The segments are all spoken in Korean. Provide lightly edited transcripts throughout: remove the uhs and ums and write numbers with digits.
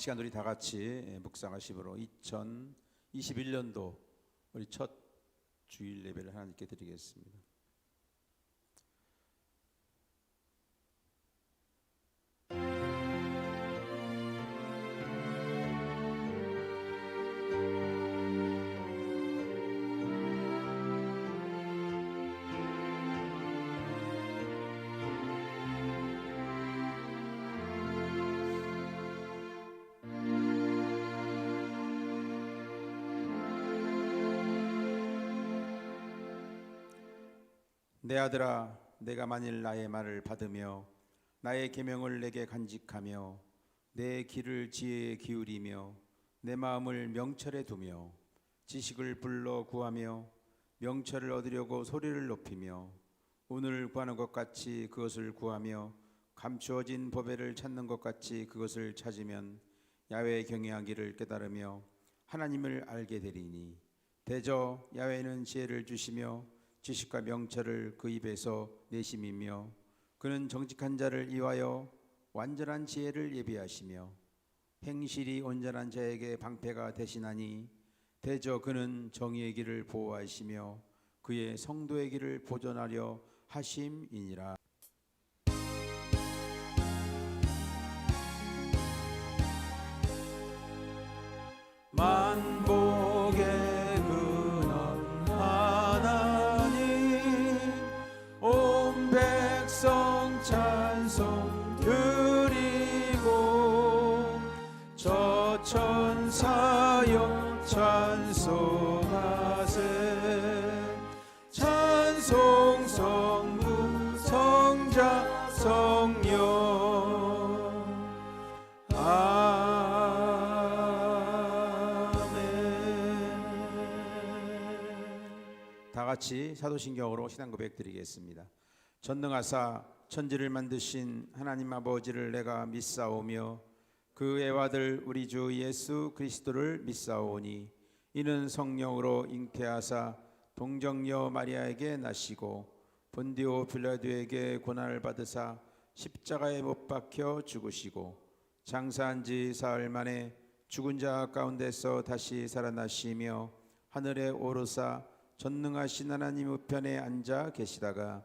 시간 우리 다 같이 묵상하심으로 2021년도 우리 첫 주일 예배를 하나님께 드리겠습니다. 내 아들아, 내가 만일 나의 말을 받으며 나의 계명을 내게 간직하며 내 귀를 지혜에 기울이며 내 마음을 명철에 두며 지식을 불러 구하며 명철을 얻으려고 소리를 높이며 오늘 구하는 것 같이 그것을 구하며 감추어진 보배를 찾는 것 같이 그것을 찾으면 야훼 경외하기를 깨달으며 하나님을 알게 되리니 대저 야훼는 지혜를 주시며 지식과 명철을 그 입에서 내심이며 그는 정직한 자를 이하여 완전한 지혜를 예비하시며 행실이 온전한 자에게 방패가 되시나니 대저 그는 정의의 길을 보호하시며 그의 성도의 길을 보존하려 하심이니라. 만복의 찬송 드리고 저 천사여 찬송하세. 찬송 성부 성자 성령 아멘. 다 같이 사도신경으로 신앙 고백 드리겠습니다. 전능하사 천지를 만드신 하나님 아버지를 내가 믿사오며 그 애와들 우리 주 예수 그리스도를 믿사오니 이는 성령으로 잉태하사 동정녀 마리아에게 나시고 본디오 빌라도에게 고난을 받으사 십자가에 못 박혀 죽으시고 장사한 지 사흘 만에 죽은 자 가운데서 다시 살아나시며 하늘에 오르사 전능하신 하나님 우편에 앉아 계시다가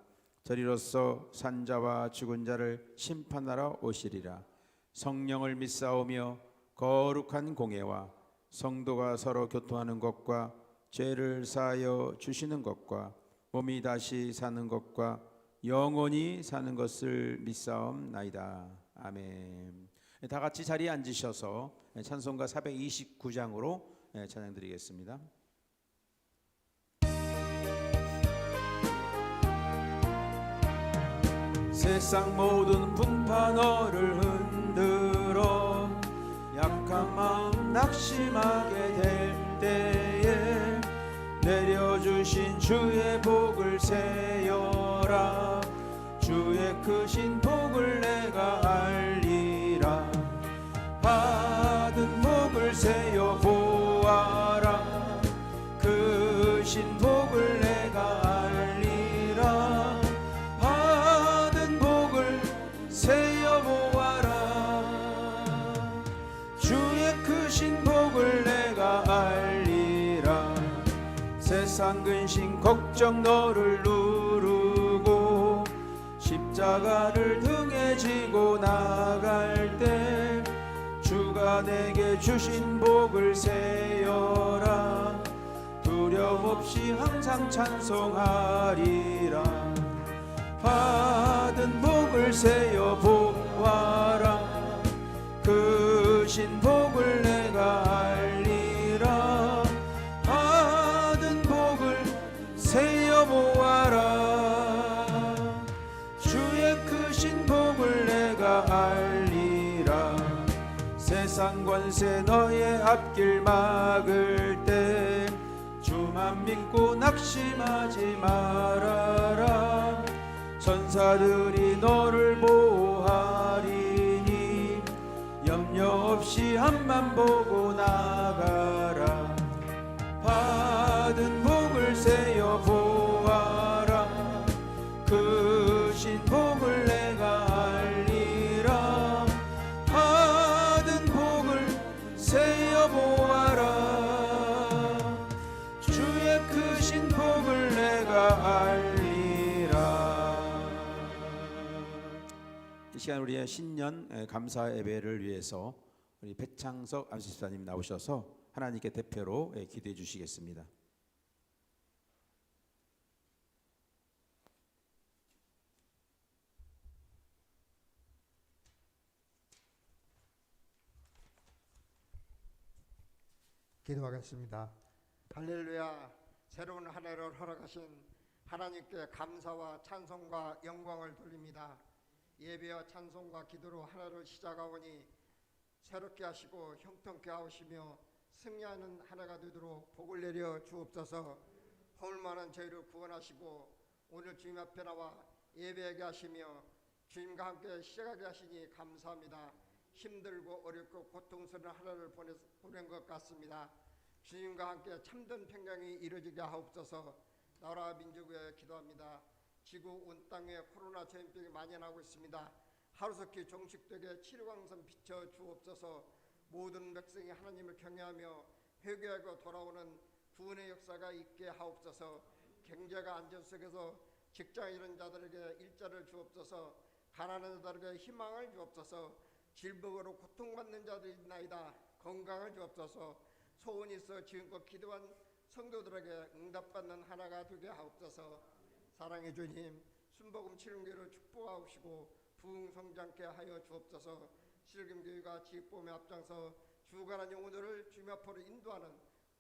저리로서 산자와 죽은 자를 심판하러 오시리라. 성령을 믿사오며 거룩한 공예와 성도가 서로 교통하는 것과 죄를 사하여 주시는 것과 몸이 다시 사는 것과 영원히 사는 것을 믿사옵나이다. 아멘. 다 같이 자리에 앉으셔서 찬송가 429장으로 찬양 드리겠습니다. 세상 모든 분파 너를 흔들어 약한 마음 낙심하게 될 때에 내려주신 주의 복을 세어라. 주의 크신 복을 내가 알리라. 받은 복을 세어 보아라. 크신 복을 내가 알리라. 세어보아라. 주의 크신 복을 내가 알리라. 세상 근심 걱정 너를 누르고 십자가를 등에 지고 나갈 때 주가 내게 주신 복을 세어라. 두려움 없이 항상 찬송하리라. 받은 복을 세어 보아라. 크신 복을 내가 알리라. 받은 복을 세어 보아라. 주의 크신 복을 내가 알리라. 세상 권세 너의 앞길 막을 때 주만 믿고 낙심하지 말아라. 천사들이 너를 보호하리니 염려 없이 앞만 보고 나가라. 받은 복을 세어 보아라. 크신 복을 내가 알리라. 받은 복을 시간 우리의 신년 감사 예배를 위해서 우리 배창석 안수집사님 나오셔서 하나님께 대표로 기도해 주시겠습니다. 기도하겠습니다. 할렐루야. 새로운 한 해를 허락하신 하나님께 감사와 찬송과 영광을 돌립니다. 예배와 찬송과 기도로 한 해를 시작하오니 새롭게 하시고 형통케 하시며 승리하는 한 해가 되도록 복을 내려 주옵소서. 허물 많은 저희를 구원하시고 오늘 주님 앞에 나와 예배하게 하시며 주님과 함께 시작하게 하시니 감사합니다. 힘들고 어렵고 고통스러운 한 해를 보낸 것 같습니다. 주님과 함께 참된 평강이 이루어지게 하옵소서. 나라 민족 위해 기도합니다. 지구 온 땅에 코로나 전염병이蔓延하고 있습니다. 하루속히 종식되게 치료광선 비춰 주옵소서. 모든 백성이 하나님을 경외하며 회개하고 돌아오는 구원의 역사가 있게 하옵소서. 경제가 안전 속에서 직장 잃은 자들에게 일자를 주옵소서. 가난한 자들에게 희망을 주옵소서. 질병으로 고통받는 자들이 있나이다. 건강을 주옵소서. 소원이 있어 지금껏 기도한 성도들에게 응답받는 하나가 되게 하옵소서. 사랑의 주님, 순복음 칠흥교회를 축복하시고 부흥성장케 하여 주옵소서. 실금교회가 지식보험에 앞장서 주간한 영혼들을 주님 앞으로 인도하는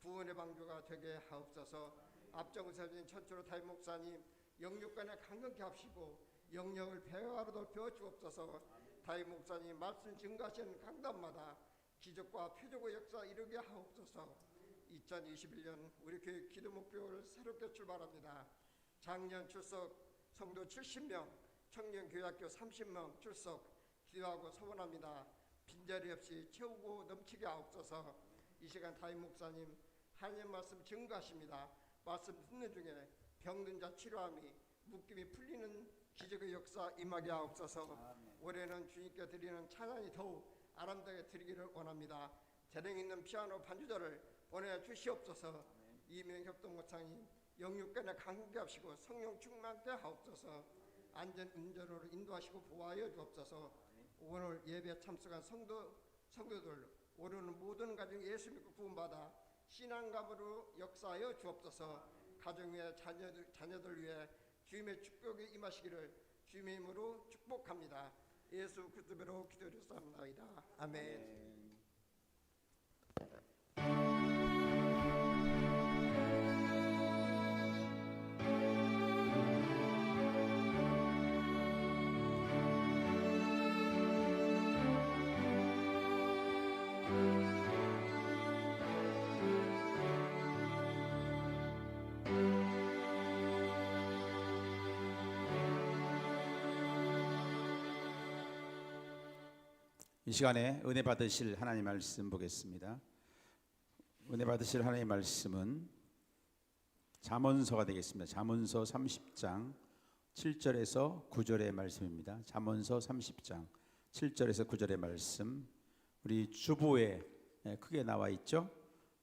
구원의 방주가 되게 하옵소서. 앞장서신 천추로 다임 목사님 영육간에 강건케 하시고 영역을 배화로 넓혀 주옵소서. 다임 목사님 말씀 증거하시는 강단마다 기적과 표적의 역사 이루게 하옵소서. 2021년 우리 교회 기도 목표를 새롭게 출발합니다. 작년 출석 성도 70명, 청년 교회학교 30명 출석 기도하고 소원합니다. 빈자리 없이 채우고 넘치게 하옵소서. 이 시간 다임 목사님 하나님 말씀 증거하십니다. 말씀 듣는 중에 병든 자 치료함이 묶임이 풀리는 기적의 역사 임하게 하옵소서. 올해는 주님께 드리는 찬양이 더욱 아름답게 드리기를 원합니다. 재능 있는 피아노 반주자를 보내주시옵소서. 이명협동 목사님 영육간에 강하게 하시고 성령 충만케 하옵소서. 안전 운전으로 인도하시고 보호하여 주옵소서. 오늘 예배에 참석한 성도들 오늘은 모든 가정 예수 믿고 구원받아 신앙감으로 역사하여 주옵소서. 가정 위에 자녀들 위해 주님의 축복이 임하시기를 주님의 이름으로 축복합니다. 예수 그리스도로 기도드렸사옵나이다. 아멘. 이 시간에 은혜 받으실 하나님 말씀 보겠습니다. 은혜 받으실 하나님 말씀은 잠언서가 되겠습니다. 잠언서 30장 7절에서 9절의 말씀입니다. 잠언서 30장 7절에서 9절의 말씀, 우리 주보에 크게 나와 있죠.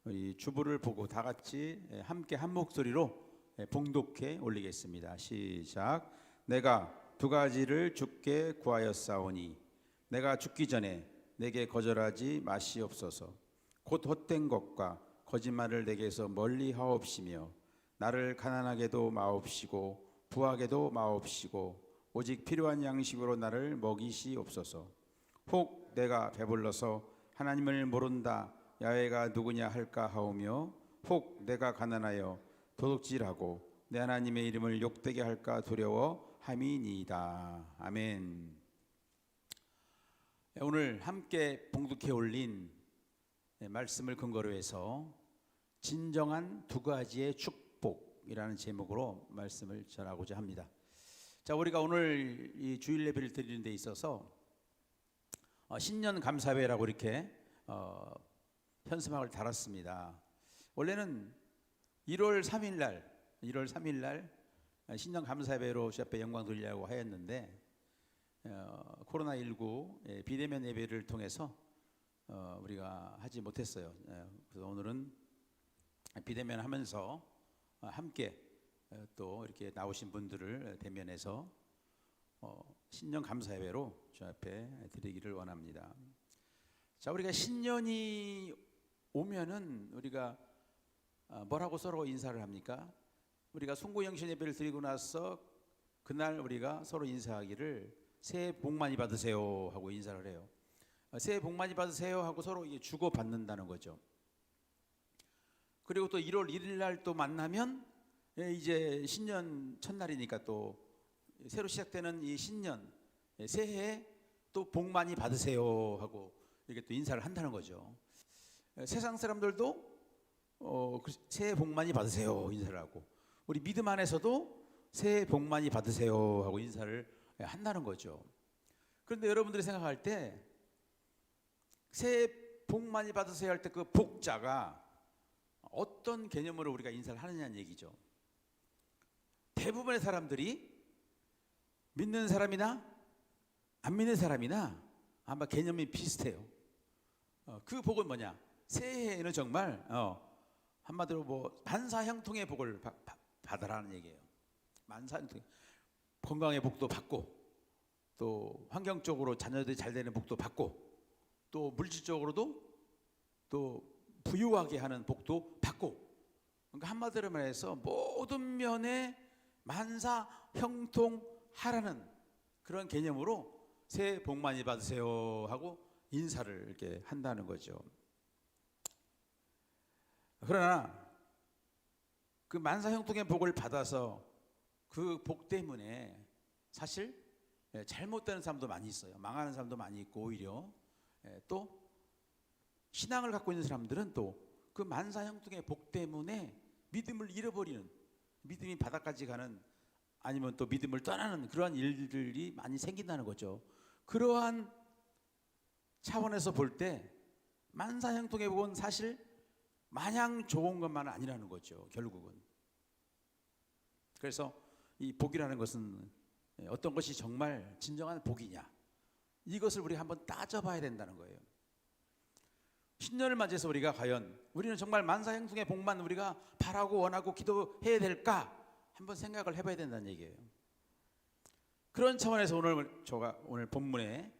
우리 주보를 보고 다 같이 함께 한 목소리로 봉독해 올리겠습니다. 시작. 내가 두 가지를 주께 구하였사오니 내가 죽기 전에 내게 거절하지 마시옵소서. 곧 헛된 것과 거짓말을 내게서 멀리 하옵시며 나를 가난하게도 마옵시고 부하게도 마옵시고 오직 필요한 양식으로 나를 먹이시옵소서. 혹 내가 배불러서 하나님을 모른다 야훼가 누구냐 할까 하오며 혹 내가 가난하여 도둑질하고 내 하나님의 이름을 욕되게 할까 두려워 함이니이다. 아멘. 오늘 함께 봉독해 올린 말씀을 근거로 해서 진정한 두 가지의 축복이라는 제목으로 말씀을 전하고자 합니다. 자, 우리가 오늘 이 주일 예배를 드리는 데 있어서 신년 감사회라고 이렇게 현수막을 달았습니다. 원래는 1월 3일 날 신년 감사회로 주 앞에 영광 돌리려고 하였는데 코로나19 비대면 예배를 통해서 우리가 하지 못했어요. 그래서 오늘은 비대면 하면서 함께 또 이렇게 나오신 분들을 대면해서 신년 감사 예배로 주 앞에 드리기를 원합니다. 자, 우리가 신년이 오면은 우리가 뭐라고 서로 인사를 합니까? 우리가 송구영신 예배를 드리고 나서 그날 우리가 서로 인사하기를 새해 복 많이 받으세요 하고 인사를 해요. 새해 복 많이 받으세요 하고 서로 이게 주고 받는다는 거죠. 그리고 또 1월 1일 날 또 만나면 이제 신년 첫날이니까 또 새로 시작되는 이 신년 새해에 또 복 많이 받으세요 하고 이렇게 또 인사를 한다는 거죠. 세상 사람들도 새해 복 많이 받으세요 인사를 하고, 우리 믿음 안에서도 새해 복 많이 받으세요 하고 인사를 한다는 거죠. 그런데 여러분들이 생각할 때 새해 복 많이 받으세요 할 때 그 복자가 어떤 개념으로 우리가 인사를 하느냐는 얘기죠. 대부분의 사람들이 믿는 사람이나 안 믿는 사람이나 아마 개념이 비슷해요. 그 복은 뭐냐? 새해에는 정말 한마디로 뭐 만사형통의 복을 받으라는 얘기예요. 만사형통, 건강의 복도 받고, 또 환경적으로 자녀들이 잘 되는 복도 받고, 또 물질적으로도 또 부유하게 하는 복도 받고, 그러니까 한마디로 말해서 모든 면에 만사형통하라는 그런 개념으로 새해 복 많이 받으세요 하고 인사를 이렇게 한다는 거죠. 그러나 그 만사형통의 복을 받아서 그 복 때문에 사실 잘못되는 사람도 많이 있어요. 망하는 사람도 많이 있고, 오히려 또 신앙을 갖고 있는 사람들은 또 그 만사형통의 복 때문에 믿음을 잃어버리는, 믿음이 바닥까지 가는, 아니면 또 믿음을 떠나는 그러한 일들이 많이 생긴다는 거죠. 그러한 차원에서 볼 때 만사형통의 복은 사실 마냥 좋은 것만은 아니라는 거죠, 결국은. 그래서 이 복이라는 것은 어떤 것이 정말 진정한 복이냐, 이것을 우리가 한번 따져봐야 된다는 거예요. 신년을 맞이해서 우리가 과연 우리는 정말 만사형통의 복만 우리가 바라고 원하고 기도해야 될까 한번 생각을 해봐야 된다는 얘기예요. 그런 차원에서 오늘 본문의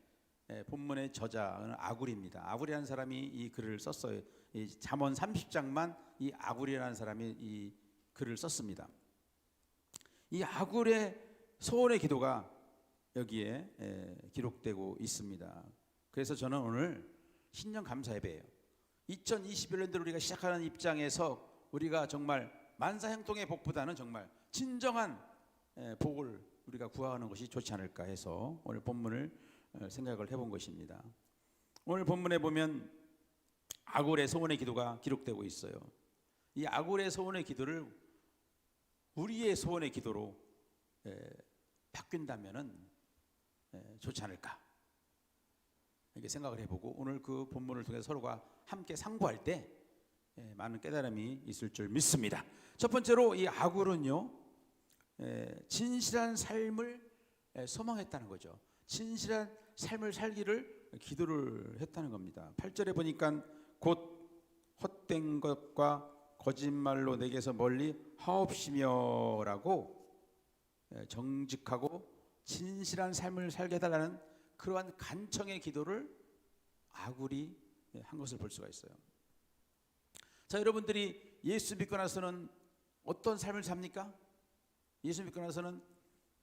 저자는 아굴입니다. 아굴이라는 사람이 이 글을 썼어요. 이 잠언 30장만 이 아굴이라는 사람이 이 글을 썼습니다. 이 아굴의 소원의 기도가 여기에 기록되고 있습니다. 그래서 저는 오늘 신년 감사 예배예요. 2021년도를 우리가 시작하는 입장에서 우리가 정말 만사형통의 복보다는 정말 진정한 복을 우리가 구하는 것이 좋지 않을까 해서 오늘 본문을 생각을 해본 것입니다. 오늘 본문에 보면 아굴의 소원의 기도가 기록되고 있어요. 이 아굴의 소원의 기도를 우리의 소원의 기도로 바뀐다면은 좋지 않을까 이렇게 생각을 해보고, 오늘 그 본문을 통해서 서로가 함께 상고할 때 많은 깨달음이 있을 줄 믿습니다. 첫 번째로 이 아굴은요, 진실한 삶을 소망했다는 거죠. 진실한 삶을 살기를 기도를 했다는 겁니다. 8절에 보니까 곧 헛된 것과 거짓말로 내게서 멀리 하옵시며 라고 정직하고 진실한 삶을 살게 해달라는 그러한 간청의 기도를 아굴이 한 것을 볼 수가 있어요. 자, 여러분들이 예수 믿고 나서는 어떤 삶을 삽니까? 예수 믿고 나서는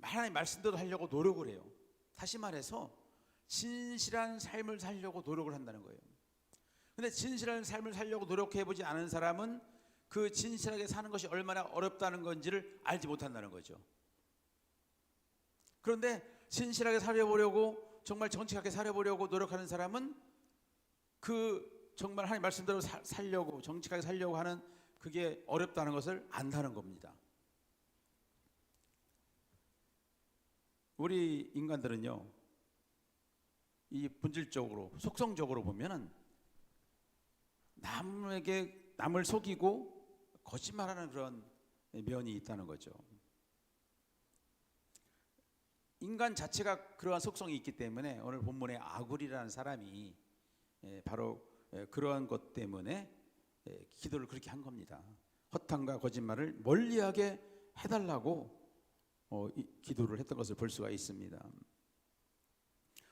하나님 말씀대로 하려고 노력을 해요. 다시 말해서 진실한 삶을 살려고 노력을 한다는 거예요. 근데 진실한 삶을 살려고 노력해보지 않은 사람은 그 진실하게 사는 것이 얼마나 어렵다는 건지를 알지 못한다는 거죠. 그런데 진실하게 살려보려고, 정말 정직하게 살려보려고 노력하는 사람은 그 정말 하나님 말씀대로 살려고, 정직하게 살려고 하는 그게 어렵다는 것을 안다는 겁니다. 우리 인간들은요, 이 본질적으로, 속성적으로 보면은 남을 속이고 거짓말하는 그런 면이 있다는 거죠. 인간 자체가 그러한 속성이 있기 때문에 오늘 본문에 아굴이라는 사람이 바로 그러한 것 때문에 기도를 그렇게 한 겁니다. 허탄과 거짓말을 멀리하게 해달라고 기도를 했던 것을 볼 수가 있습니다.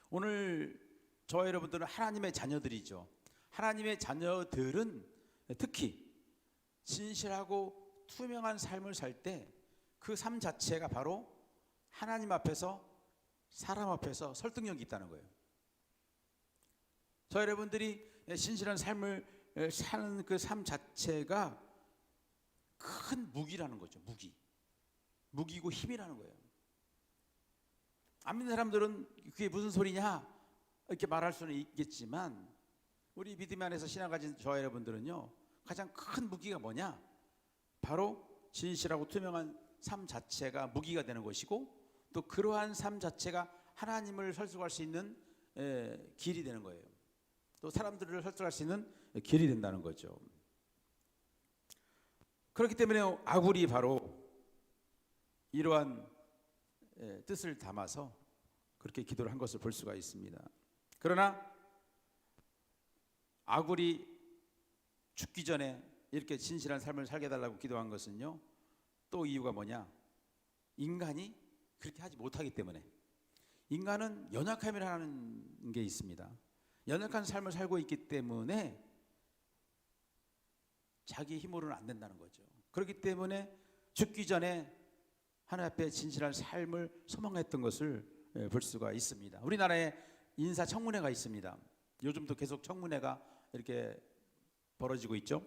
오늘 저와 여러분들은 하나님의 자녀들이죠. 하나님의 자녀들은 특히 진실하고 투명한 삶을 살 때 그 삶 자체가 바로 하나님 앞에서 사람 앞에서 설득력이 있다는 거예요. 저 여러분들이 신실한 삶을 사는 그 삶 자체가 큰 무기라는 거죠. 무기고 힘이라는 거예요. 안 믿는 사람들은 그게 무슨 소리냐 이렇게 말할 수는 있겠지만, 우리 믿음 안에서 신앙 가진 저 여러분들은요, 가장 큰 무기가 뭐냐? 바로 진실하고 투명한 삶 자체가 무기가 되는 것이고, 또 그러한 삶 자체가 하나님을 설득할 수 있는 길이 되는 거예요. 또 사람들을 설득할 수 있는 길이 된다는 거죠. 그렇기 때문에 아굴이 바로 이러한 뜻을 담아서 그렇게 기도를 한 것을 볼 수가 있습니다. 그러나 아굴이 죽기 전에 이렇게 진실한 삶을 살게 해달라고 기도한 것은요, 또 이유가 뭐냐? 인간이 그렇게 하지 못하기 때문에. 인간은 연약함이라는 게 있습니다. 연약한 삶을 살고 있기 때문에 자기 힘으로는 안 된다는 거죠. 그렇기 때문에 죽기 전에 하나님 앞에 진실한 삶을 소망했던 것을 볼 수가 있습니다. 우리나라에 인사청문회가 있습니다. 요즘도 계속 청문회가 이렇게 벌어지고 있죠.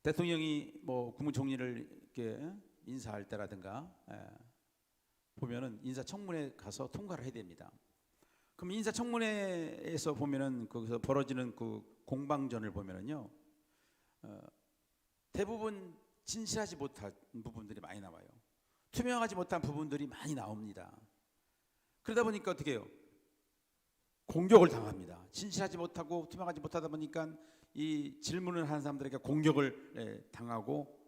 대통령이 뭐 국무총리를 이렇게 인사할 때라든가 보면은 인사청문회 가서 통과를 해야 됩니다. 그럼 인사청문회에서 보면은 거기서 벌어지는 그 공방전을 보면은요, 대부분 진실하지 못한 부분들이 많이 나와요. 투명하지 못한 부분들이 많이 나옵니다. 그러다 보니까 어떻게 해요? 공격을 당합니다. 진실하지 못하고 투명하지 못하다 보니까 이 질문을 하는 사람들에게 공격을 당하고,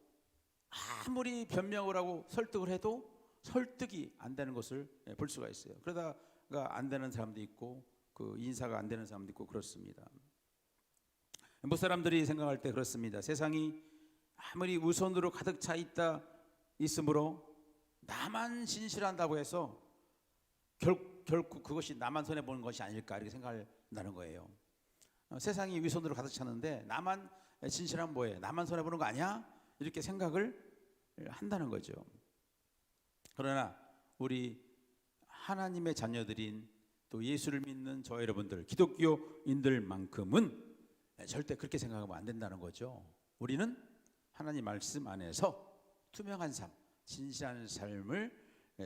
아무리 변명을 하고 설득을 해도 설득이 안 되는 것을 볼 수가 있어요. 그러다가 안 되는 사람도 있고, 그 인사가 안 되는 사람도 있고 그렇습니다. 뭐 사람들이 생각할 때 그렇습니다. 세상이 아무리 우선으로 가득 차 있으므로 나만 진실한다고 해서 결국 그것이 나만 손해 보는 것이 아닐까, 이렇게 생각한다는 거예요. 세상이 위선으로 가득 찼는데 나만 진실하면 뭐해? 나만 손해 보는 거 아니야? 이렇게 생각을 한다는 거죠. 그러나 우리 하나님의 자녀들인 또 예수를 믿는 저 여러분들, 기독교인들만큼은 절대 그렇게 생각하면 안 된다는 거죠. 우리는 하나님 말씀 안에서 투명한 삶, 진실한 삶을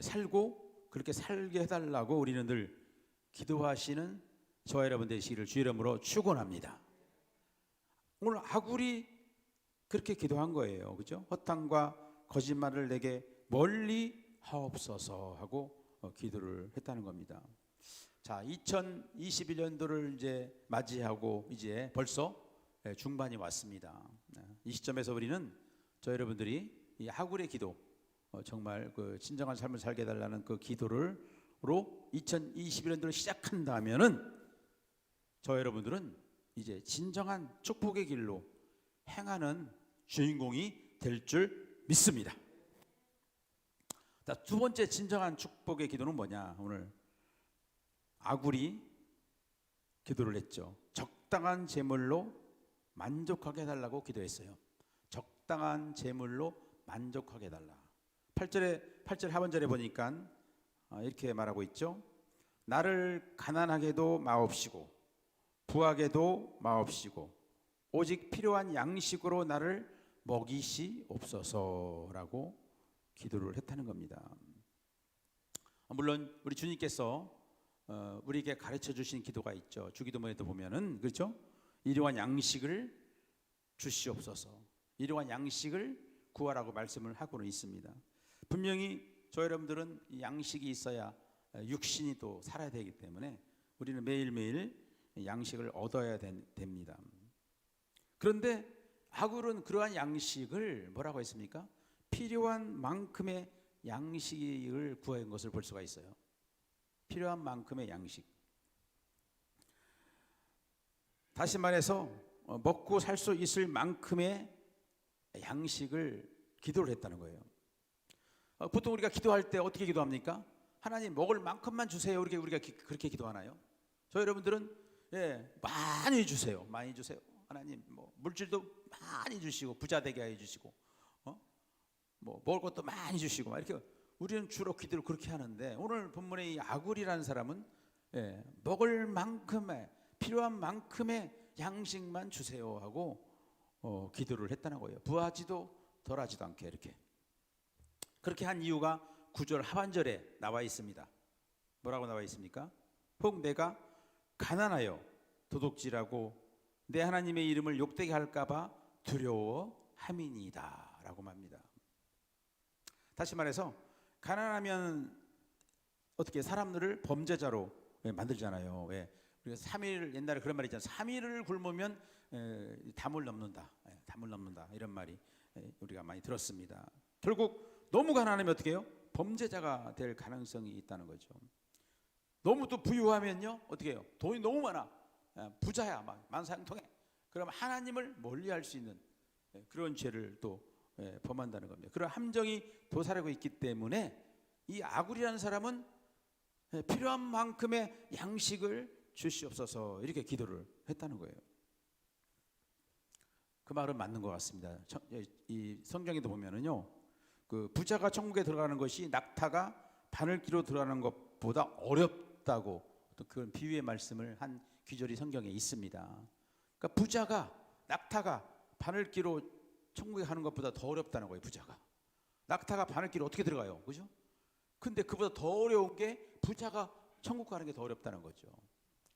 살고 그렇게 살게 해달라고 우리는 늘 기도하시는 저와 여러분 되시기를 주 이름으로 축원합니다. 오늘 아굴이 그렇게 기도한 거예요. 그죠? 허탄과 거짓말을 내게 멀리 하옵소서 하고 기도를 했다는 겁니다. 자, 2021년도를 이제 맞이하고 이제 벌써 중반이 왔습니다. 이 시점에서 우리는 저 여러분들이 이 아굴의 기도, 정말 그 진정한 삶을 살게 해달라는 그 기도로 2021년도를 시작한다면은 저 여러분들은 이제 진정한 축복의 길로 행하는 주인공이 될 줄 믿습니다. 자, 두 번째 진정한 축복의 기도는 뭐냐? 오늘 아굴이 기도를 했죠. 적당한 제물로 만족하게 해달라고 기도했어요. 적당한 제물로 만족하게 해달라. 8절 하반절에 보니까 이렇게 말하고 있죠. 나를 가난하게도 마옵시고 부하게도 마옵시고 오직 필요한 양식으로 나를 먹이시옵소서라고 기도를 했다는 겁니다. 물론 우리 주님께서 우리에게 가르쳐 주신 기도가 있죠. 주기도문에도 보면은, 그렇죠? 일용할 양식을 주시옵소서, 일용할 양식을 구하라고 말씀을 하고는 있습니다. 분명히 저 여러분들은 이 양식이 있어야 육신이 또 살아야 되기 때문에 우리는 매일매일 양식을 얻어야 됩니다. 그런데 아굴은 그러한 양식을 뭐라고 했습니까? 필요한 만큼의 양식을 구한 것을 볼 수가 있어요. 필요한 만큼의 양식. 다시 말해서 먹고 살 수 있을 만큼의 양식을 기도를 했다는 거예요. 보통 우리가 기도할 때 어떻게 기도합니까? 하나님 먹을 만큼만 주세요. 우리가 그렇게 기도하나요? 저 여러분들은 많이 주세요. 많이 주세요. 하나님 뭐 물질도 많이 주시고 부자 되게 해 주시고 뭐 먹을 것도 많이 주시고 막 이렇게 우리는 주로 기도를 그렇게 하는데, 오늘 본문의 이 아굴이라는 사람은 먹을 만큼의 필요한 만큼의 양식만 주세요 하고 기도를 했다는 거예요. 부하지도 덜하지도 않게 이렇게. 그렇게 한 이유가 9절 하반절에 나와 있습니다. 뭐라고 나와 있습니까? 혹 내가 가난하여 도둑질하고 내 하나님의 이름을 욕되게 할까 봐 두려워함이니이다 라고 말합니다. 다시 말해서 가난하면 어떻게 사람들을 범죄자로 만들잖아요. 우리가 3일, 옛날에 그런 말이 있잖아요. 3일을 굶으면 담을 넘는다. 담을 넘는다. 이런 말이 우리가 많이 들었습니다. 결국 너무 가난하면 어떻게 해요? 범죄자가 될 가능성이 있다는 거죠. 너무 또 부유하면요 어떻게 해요? 돈이 너무 많아. 부자야 막 만사형통해. 그럼 하나님을 멀리할 수 있는 그런 죄를 또 범한다는 겁니다. 그런 함정이 도사리고 있기 때문에 이 아굴이라는 사람은 필요한 만큼의 양식을 주시옵소서 이렇게 기도를 했다는 거예요. 그 말은 맞는 것 같습니다. 이 성경에도 보면은요, 그 부자가 천국에 들어가는 것이 낙타가 바늘기로 들어가는 것보다 어렵다고 또 그런 비유의 말씀을 한 귀절이 성경에 있습니다. 그러니까 부자가 낙타가 바늘기로 천국에 가는 것보다 더 어렵다는 거예요. 부자가 낙타가 바늘기로 어떻게 들어가요, 그죠? 근데 그보다 더 어려운 게 부자가 천국 가는 게 더 어렵다는 거죠.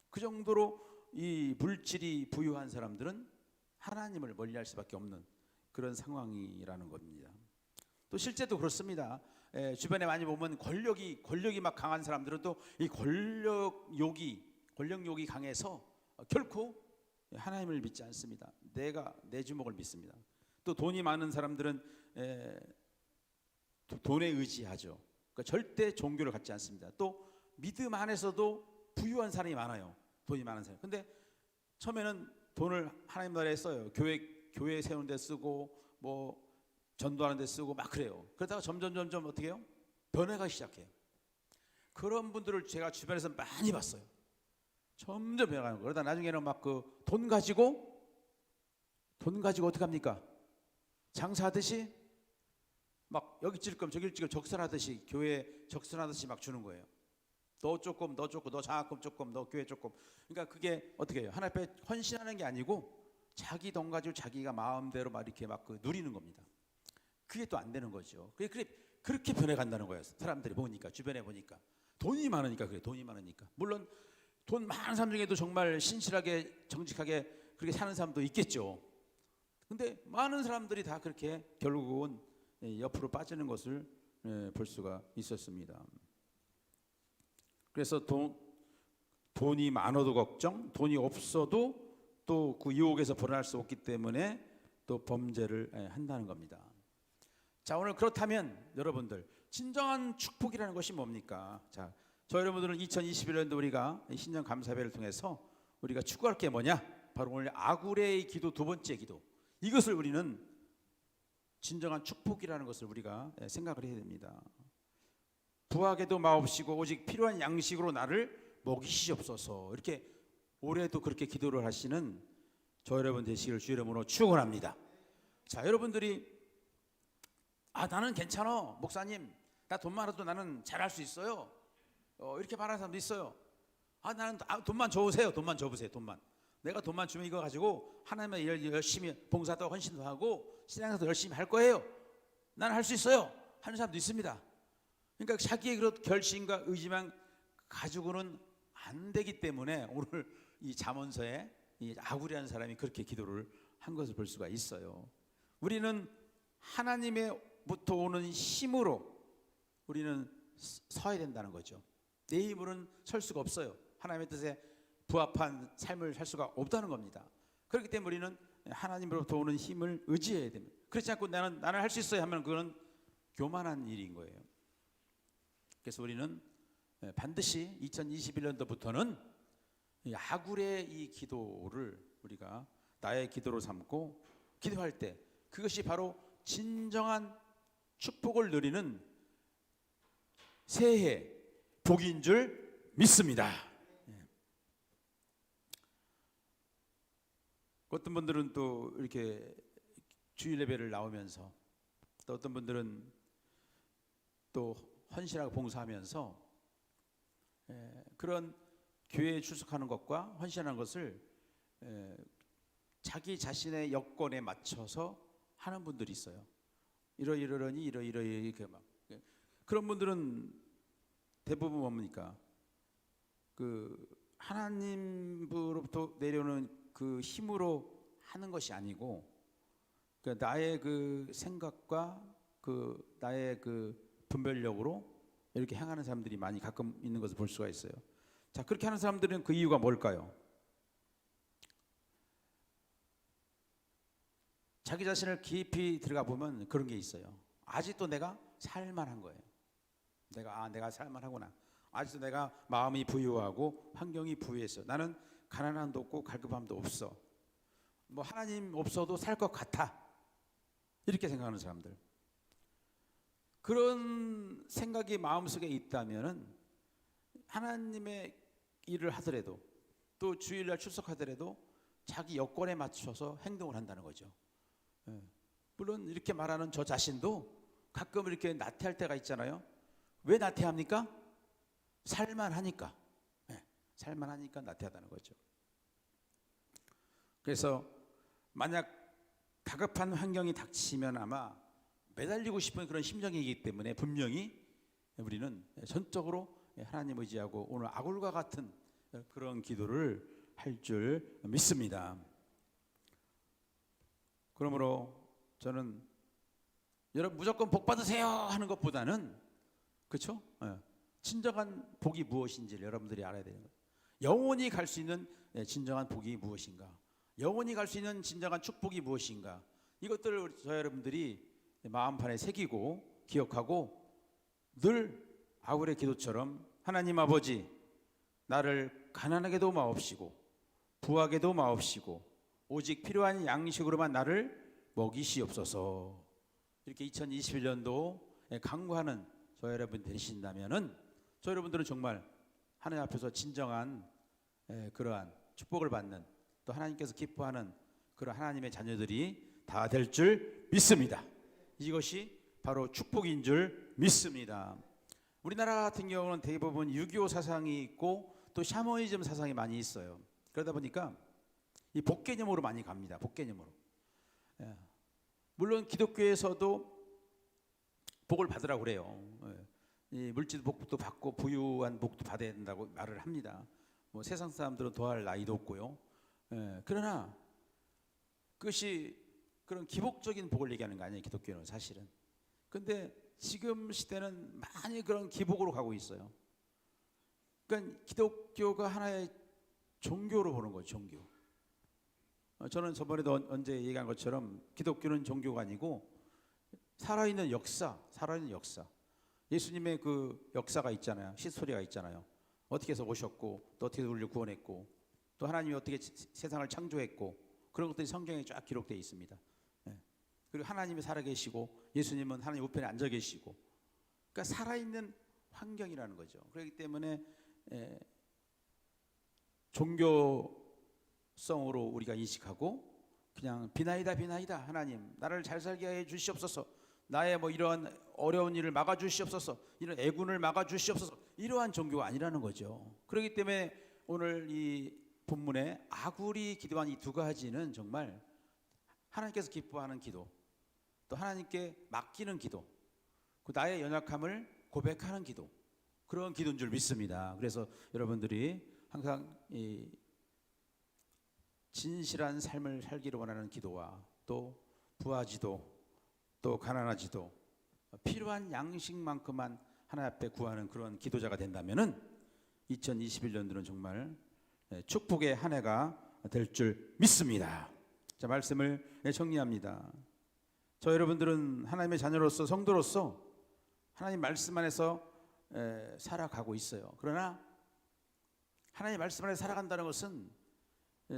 그 정도로 이 물질이 부유한 사람들은 하나님을 멀리할 수밖에 없는 그런 상황이라는 겁니다. 또 실제도 그렇습니다. 주변에 많이 보면 권력이 막 강한 사람들은 또 이 권력욕이 강해서 결코 하나님을 믿지 않습니다. 내가 내 주먹을 믿습니다. 또 돈이 많은 사람들은 돈에 의지하죠. 그러니까 절대 종교를 갖지 않습니다. 또 믿음 안에서도 부유한 사람이 많아요. 돈이 많은 사람. 근데 처음에는 돈을 하나님 나라에 써요. 교회 세우는 데 쓰고 뭐 전도하는 데 쓰고 막 그래요. 그러다가 점점 어떻게 해요? 변해가기 시작해요. 그런 분들을 제가 주변에서 많이 봤어요. 점점 변해가는 거예요. 그러다 나중에는 막 그 돈 가지고 어떻게 합니까? 장사하듯이 막 여기 찔 거면 저기 찔 거면 적선하듯이, 교회 적선하듯이 막 주는 거예요. 너 조금, 너 장학금 조금, 너 교회 조금. 그러니까 그게 어떻게 해요? 하나님 앞에 헌신하는 게 아니고 자기 돈 가지고 자기가 마음대로 막 이렇게 막 누리는 겁니다. 그게 또 안 되는 거죠. 그렇게 변해간다는 거예요. 사람들이 보니까, 주변에 보니까 돈이 많으니까 그래. 돈이 많으니까. 물론 돈 많은 사람 중에도 정말 신실하게 정직하게 그렇게 사는 사람도 있겠죠. 근데 많은 사람들이 다 그렇게 결국은 옆으로 빠지는 것을 볼 수가 있었습니다. 그래서 돈이 많아도 걱정, 돈이 없어도 또 그 유혹에서 벗어날 수 없기 때문에 또 범죄를 한다는 겁니다. 자, 오늘 그렇다면 여러분들 진정한 축복이라는 것이 뭡니까? 자, 저 여러분들은 2021년도 우리가 신년 감사배를 통해서 우리가 추구할 게 뭐냐? 바로 오늘 아굴의 기도, 두 번째 기도. 이것을 우리는 진정한 축복이라는 것을 우리가 생각을 해야 됩니다. 부하게도 마옵시고 오직 필요한 양식으로 나를 먹이시옵소서. 이렇게 올해도 그렇게 기도를 하시는 저 여러분 되시기를 주 이름으로 축원합니다. 자, 여러분들이 나는 괜찮아 목사님, 나 돈 많아도 나는 잘할 수 있어요, 이렇게 말하는 사람도 있어요. 나는 돈만 줘보세요. 돈만 내가 돈만 주면 이거 가지고 하나님의 일 열심히 봉사도 헌신도 하고 신앙도 열심히 할 거예요. 나는 할 수 있어요 하는 사람도 있습니다. 그러니까 자기의 그런 결심과 의지만 가지고는 안 되기 때문에 오늘 이 잠언서에 이 아굴이라는 사람이 그렇게 기도를 한 것을 볼 수가 있어요. 우리는 하나님의부터 오는 힘으로 우리는 서야 된다는 거죠. 내 힘으로는 설 수가 없어요. 하나님의 뜻에 부합한 삶을 살 수가 없다는 겁니다. 그렇기 때문에 우리는 하나님으로부터 오는 힘을 의지해야 됩니다. 그렇지 않고 나는 할 수 있어요 하면 그건 교만한 일인 거예요. 그래서 우리는 반드시 2021년도부터는 아굴의 이 기도를 우리가 나의 기도로 삼고 기도할 때 그것이 바로 진정한 축복을 누리는 새해 복인 줄 믿습니다. 어떤 분들은 또 이렇게 주일 예배를 나오면서, 또 어떤 분들은 또 헌신하고 봉사하면서 그런 교회에 출석하는 것과 헌신하는 것을 자기 자신의 여건에 맞춰서 하는 분들이 있어요. 이러이러니 이렇게 막. 그런 분들은 대부분 뭡니까? 그 하나님으로부터 내려오는 그 힘으로 하는 것이 아니고, 그 나의 그 생각과 그 나의 그 분별력으로 이렇게 행하는 사람들이 많이 가끔 있는 것을 볼 수가 있어요. 자, 그렇게 하는 사람들은 그 이유가 뭘까요? 자기 자신을 깊이 들어가 보면 그런 게 있어요. 아직도 내가 살만한 거예요. 내가 살만하구나. 아직도 내가 마음이 부유하고 환경이 부유했어. 나는 가난함도 없고 갈급함도 없어. 뭐 하나님 없어도 살 것 같아. 이렇게 생각하는 사람들. 그런 생각이 마음속에 있다면은 하나님의 일을 하더라도, 또 주일날 출석하더라도 자기 여건에 맞춰서 행동을 한다는 거죠. 물론 이렇게 말하는 저 자신도 가끔 이렇게 나태할 때가 있잖아요. 왜 나태합니까? 살만하니까. 살만하니까 나태하다는 거죠. 그래서 만약 다급한 환경이 닥치면 아마 매달리고 싶은 그런 심정이기 때문에 분명히 우리는 전적으로 하나님 의지하고 오늘 아굴과 같은 그런 기도를 할 줄 믿습니다. 그러므로 저는 여러분 무조건 복 받으세요 하는 것보다는, 그렇죠? 진정한 복이 무엇인지를 여러분들이 알아야 되는 거예요. 영원히 갈 수 있는 진정한 복이 무엇인가? 영원히 갈 수 있는 진정한 축복이 무엇인가? 이것들을 저 여러분들이 마음판에 새기고 기억하고 늘 아굴의 기도처럼 하나님 아버지, 나를 가난하게도 마옵시고 부하게도 마옵시고 오직 필요한 양식으로만 나를 먹이시옵소서. 이렇게 2021년도 강구하는 저 여러분 되신다면은 저 여러분들은 정말 하나님 앞에서 진정한 그러한 축복을 받는, 또 하나님께서 기뻐하는 그런 하나님의 자녀들이 다 될 줄 믿습니다. 이것이 바로 축복인 줄 믿습니다. 우리나라 같은 경우는 대부분 6.25 사상이 있고 또 샤머니즘 사상이 많이 있어요. 그러다 보니까 이 복 개념으로 많이 갑니다. 복 개념으로. 물론 기독교에서도 복을 받으라고 그래요. 이 물질 복도 받고 부유한 복도 받아야 된다고 말을 합니다. 뭐 세상 사람들은 더할 나이도 없고요. 그러나 그것이 그런 기복적인 복을 얘기하는 거 아니에요, 기독교는 사실은. 근데 지금 시대는 많이 그런 기복으로 가고 있어요. 그러니까 기독교가 하나의 종교로 보는 거죠, 종교. 저는 저번에도 언제 얘기한 것처럼 기독교는 종교가 아니고 살아있는 역사, 살아있는 역사. 예수님의 그 역사가 있잖아요. 히스토리가 있잖아요. 어떻게 해서 오셨고, 또 어떻게 우리를 구원했고, 또 하나님이 어떻게 세상을 창조했고, 그런 것들이 성경에 쫙 기록되어 있습니다. 그리고 하나님이 살아계시고 예수님은 하나님 우편에 앉아 계시고, 그러니까 살아있는 환경이라는 거죠. 그렇기 때문에 종교성으로 우리가 인식하고 그냥 비나이다 하나님 나를 잘 살게 해 주시옵소서, 나의 뭐 이러한 어려운 일을 막아 주시옵소서, 이런 애군을 막아 주시옵소서, 이러한 종교가 아니라는 거죠. 그렇기 때문에 오늘 이 본문에 아굴이 기도한 이 두 가지는 정말 하나님께서 기뻐하는 기도, 또 하나님께 맡기는 기도, 그 나의 연약함을 고백하는 기도, 그런 기도인 줄 믿습니다. 그래서 여러분들이 항상 이 진실한 삶을 살기를 원하는 기도와 또 부하지도 또 가난하지도 필요한 양식만큼만 하나님 앞에 구하는 그런 기도자가 된다면은 2021년도는 정말 축복의 한 해가 될 줄 믿습니다. 자, 말씀을 정리합니다. 저 여러분들은 하나님의 자녀로서, 성도로서 하나님 말씀 안에서 살아가고 있어요. 그러나 하나님 말씀 안에서 살아간다는 것은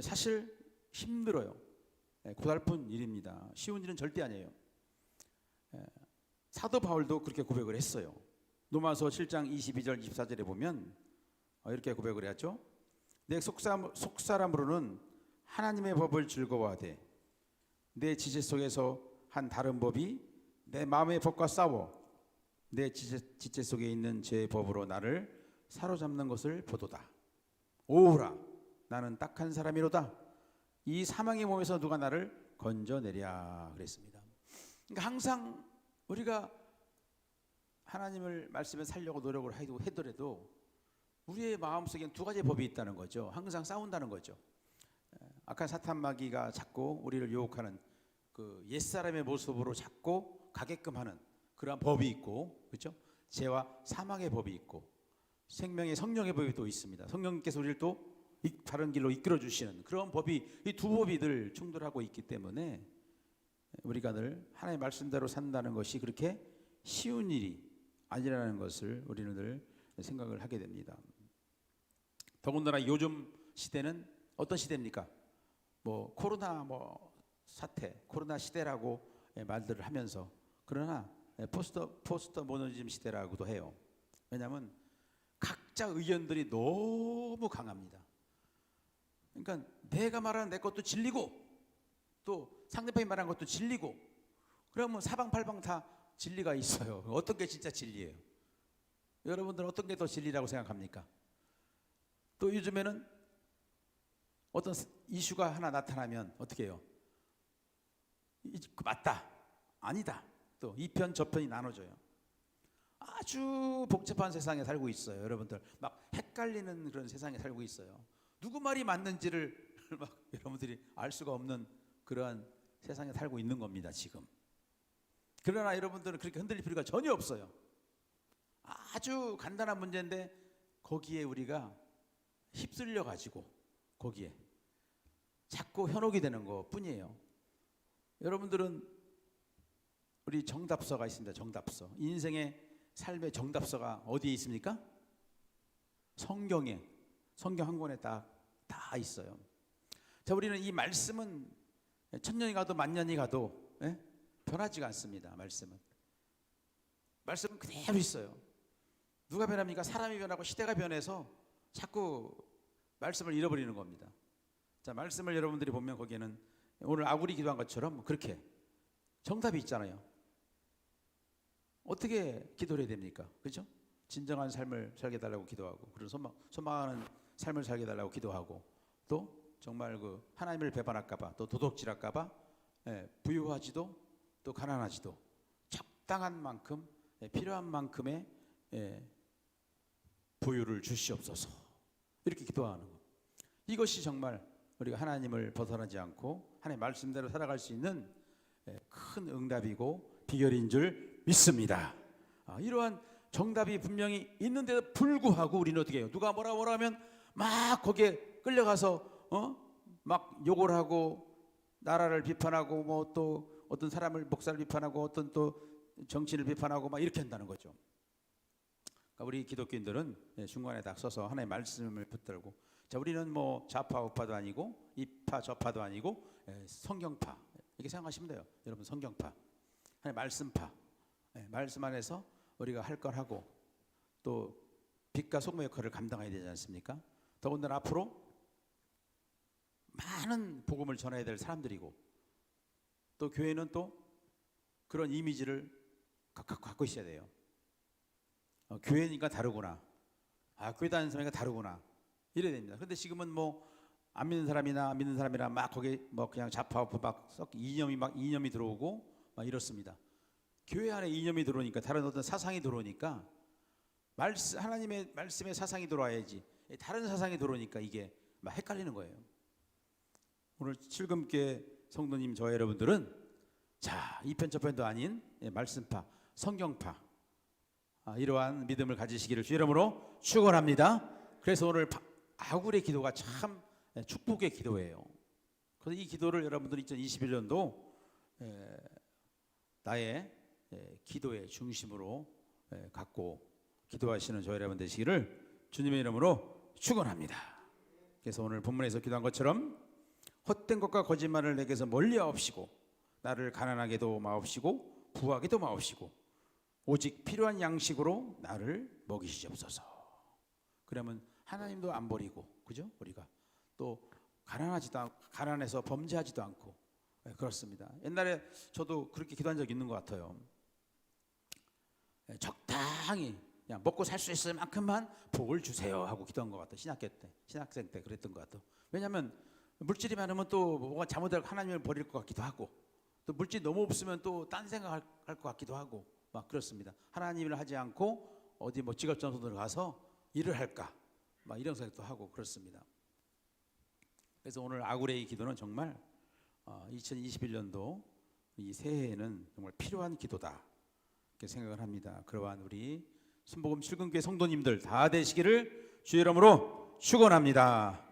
사실 힘들어요. 고달픈 일입니다. 쉬운 일은 절대 아니에요. 사도 바울도 그렇게 고백을 했어요. 로마서 7장 22절 24절에 보면 이렇게 고백을 했죠. 내 속사람으로는 하나님의 법을 즐거워하되 내 지체 속에서 한 다른 법이 내 마음의 법과 싸워 내 지체 속에 있는 제 법으로 나를 사로잡는 것을 보도다. 오라 나는 딱한 사람이로다. 이 사망의 몸에서 누가 나를 건져내랴 그랬습니다. 그러니까 항상 우리가 하나님을 말씀에 살려고 노력을 하더라도 우리의 마음속에는 두 가지 법이 있다는 거죠. 항상 싸운다는 거죠. 악한 사탄 마귀가 자꾸 우리를 유혹하는 그 옛사람의 모습으로 자꾸 가게끔 하는 그러한 법이 있고, 그렇죠? 죄와 사망의 법이 있고 생명의 성령의 법이 또 있습니다. 성령께서 우리를 또 바른 길로 이끌어 주시는 그런 법이, 이 두 법이 늘 충돌하고 있기 때문에 우리가 늘 하나님의 말씀대로 산다는 것이 그렇게 쉬운 일이 아니라는 것을 우리는 늘 생각을 하게 됩니다. 더군다나 요즘 시대는 어떤 시대입니까? 뭐 코로나 사태, 코로나 시대라고 말들을 하면서, 그러나 포스터 모더니즘 시대라고도 해요. 왜냐하면 각자 의견들이 너무 강합니다. 그러니까 내가 말하는 내 것도 진리고 또 상대방이 말하는 것도 진리고, 그러면 사방팔방 다 진리가 있어요. 어떤 게 진짜 진리예요? 여러분들은 어떤 게 더 진리라고 생각합니까? 또 요즘에는 어떤 이슈가 하나 나타나면 어떻게 해요? 맞다, 아니다, 또 이 편 저편이 나눠져요. 아주 복잡한 세상에 살고 있어요. 여러분들 막 헷갈리는 그런 세상에 살고 있어요. 누구 말이 맞는지를 막 여러분들이 알 수가 없는 그러한 세상에 살고 있는 겁니다, 지금. 그러나 여러분들은 그렇게 흔들릴 필요가 전혀 없어요. 아주 간단한 문제인데 거기에 우리가 휩쓸려 가지고 거기에 자꾸 현혹이 되는 것 뿐이에요. 여러분들은 우리 정답서가 있습니다. 정답서. 인생의 삶의 정답서가 어디에 있습니까? 성경에, 성경 한 권에 다 있어요. 자, 우리는 이 말씀은 천년이 가도 만년이 가도 변하지가 않습니다. 말씀은 그대로 있어요. 누가 변합니까? 사람이 변하고 시대가 변해서 자꾸 말씀을 잃어버리는 겁니다. 자, 말씀을 여러분들이 보면 거기에는 오늘 아구리 기도한 것처럼 그렇게 정답이 있잖아요. 어떻게 기도를 해야 됩니까? 그렇죠? 진정한 삶을 살게 달라고 기도하고, 그런 소망하는 삶을 살게 달라고 기도하고, 또 정말 그 하나님을 배반할까봐, 또 도둑질할까봐 부유하지도 또 가난하지도 적당한 만큼, 필요한 만큼의 부유를 주시옵소서, 이렇게 기도하는 것. 이것이 정말 우리가 하나님을 벗어나지 않고 하나님의 말씀대로 살아갈 수 있는 큰 응답이고 비결인 줄 믿습니다. 이러한 정답이 분명히 있는데도 불구하고 우리는 어떻게 해요? 누가 뭐라 하면 막 거기에 끌려가서 막 욕을 하고 나라를 비판하고, 뭐 또 어떤 사람을, 목사를 비판하고, 어떤 또 정치를 비판하고 막 이렇게 한다는 거죠. 그러니까 우리 기독교인들은 중간에 딱 서서 하나님의 말씀을 붙들고, 자, 우리는 뭐 좌파 우파도 아니고 이파 저파도 아니고 성경파, 이렇게 생각하시면 돼요. 여러분, 성경파, 하나님의 말씀파, 말씀 안에서 우리가 할 걸 하고 또 빛과 소금의 역할을 감당해야 되지 않습니까? 더군다나 앞으로 많은 복음을 전해야 될 사람들이고, 또 교회는 또 그런 이미지를 갖고 있어야 돼요. 교회니까 다르구나, 교회 다니는 사람이니까 다르구나, 이래야 됩니다. 그런데 지금은 뭐 안 믿는 사람이나 믿는 사람이나 막 거기 뭐 그냥 좌파 우파 막 이념이 들어오고 막 이렇습니다. 교회 안에 이념이 들어오니까, 다른 어떤 사상이 들어오니까, 하나님의 말씀의 사상이 들어와야지 다른 사상이 들어오니까 이게 막 헷갈리는 거예요. 오늘 칠금교회 성도님, 저 여러분들은 자, 이편 저편도 아닌 말씀파, 성경파, 이러한 믿음을 가지시기를 주 이름으로 축원합니다. 그래서 오늘 아굴의 기도가 참 축복의 기도예요. 그래서 이 기도를 여러분들이 2021년도 나의 기도의 중심으로 갖고 기도하시는 저 여러분 되시기를 주님의 이름으로 축원합니다. 그래서 오늘 본문에서 기도한 것처럼 헛된 것과 거짓말을 내게서 멀리 하옵시고, 나를 가난하게도 마옵시고 부하게도 마옵시고, 오직 필요한 양식으로 나를 먹이시옵소서. 그러면 하나님도 안 버리고, 그죠? 우리가 또 가난해서 범죄하지도 않고. 네, 그렇습니다. 옛날에 저도 그렇게 기도한 적 있는 것 같아요. 적당히 그냥 먹고 살 수 있을 만큼만 복을 주세요 하고 기도한 것 같아요. 신학생 때 그랬던 것 같아요. 왜냐하면 물질이 많으면 또 뭐가 잘못되고 하나님을 버릴 것 같기도 하고, 또 물질이 너무 없으면 또 딴 생각할 것 같기도 하고, 막 그렇습니다. 하나님을 하지 않고 어디 뭐 직업전선으로 가서 일을 할까, 막 이런 생각도 하고 그렇습니다. 그래서 오늘 아구레이 기도는 정말 2021년도 이 새해에는 정말 필요한 기도다 이렇게 생각을 합니다. 그러한 우리 순복음 출근교회 성도님들 다 되시기를 주의 이름으로 축원합니다.